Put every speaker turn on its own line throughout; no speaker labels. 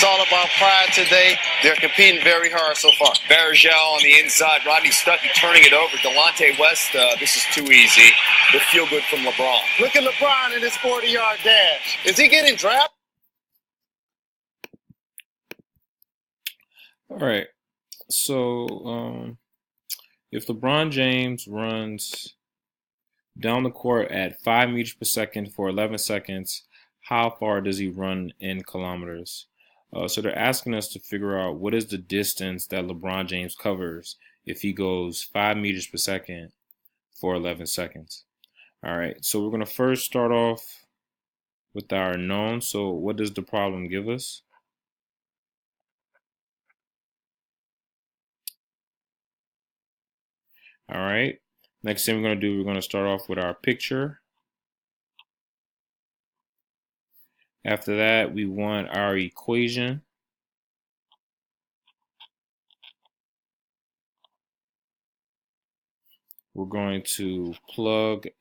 It's all about pride today. They're competing very hard so far.
Varejao on the inside. Rodney Stuckey turning it over. Delonte West, this is too easy. The feel good from LeBron.
Look at LeBron in his 40-yard dash. Is he getting drafted?
All right. So if LeBron James runs down the court at 5 meters per second for 11 seconds, how far does he run in kilometers? So they're asking us to figure out what is the distance that LeBron James covers if he goes 5 meters per second for 11 seconds. All right, so we're going to first start off with our known. So what does the problem give us? All right, next thing we're going to do, we're going to start off with our picture. After that, we want our equation. We're going to plug/chug.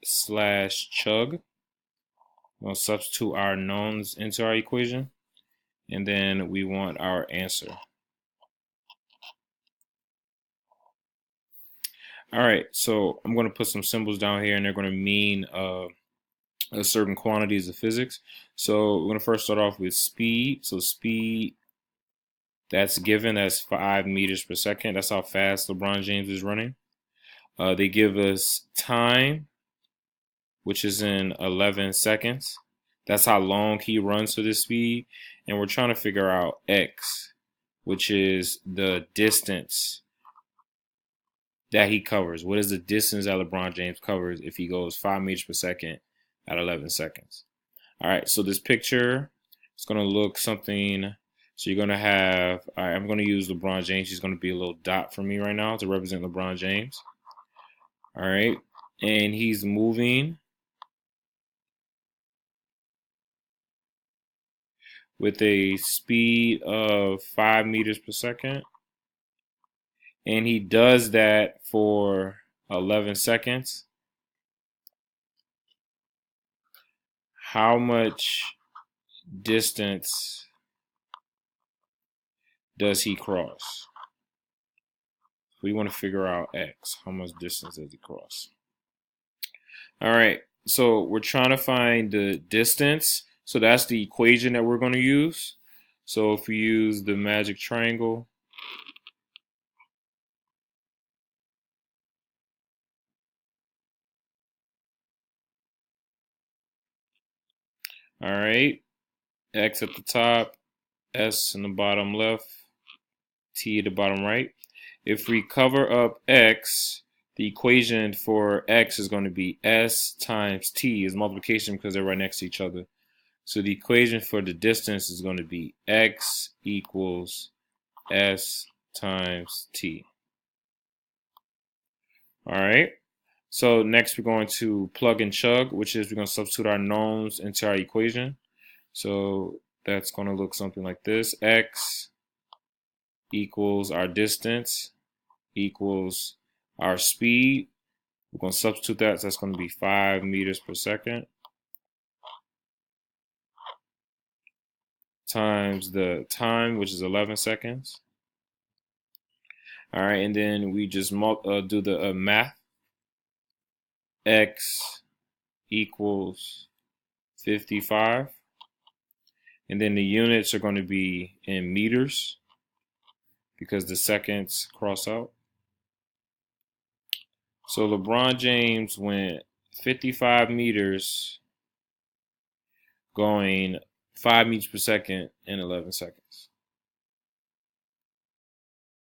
We'll substitute our knowns into our equation. And then we want our answer. All right, so I'm going to put some symbols down here, and they're going to mean certain quantities of physics. So we're going to first start off with speed. So speed, that's given, that's 5 meters per second. That's how fast LeBron James is running. They give us time, which is in 11 seconds. That's how long he runs for this speed. And we're trying to figure out x, which is the distance that he covers. What is the distance that LeBron James covers if he goes 5 meters per second at 11 seconds? All right, so this picture is going to look something. So you're going to have, all right, I'm going to use LeBron James. He's going to be a little dot for me right now to represent LeBron James. All right, and he's moving with a speed of 5 meters per second. And he does that for 11 seconds. How much distance does he cross? We want to figure out x. How much distance does he cross? All right, so we're trying to find the distance. So that's the equation that we're going to use. So if we use the magic triangle, all right, x at the top, s in the bottom left, t at the bottom right. If we cover up x, the equation for x is going to be s times t, is multiplication because they're right next to each other. So the equation for the distance is going to be x equals s times t. All right. So next we're going to plug and chug, which is we're going to substitute our knowns into our equation. So that's going to look something like this. X equals our distance equals our speed. We're going to substitute that. So that's going to be 5 meters per second times the time, which is 11 seconds. All right, and then we just do the math. X equals 55. And then the units are going to be in meters because the seconds cross out. So LeBron James went 55 meters going 5 meters per second in 11 seconds.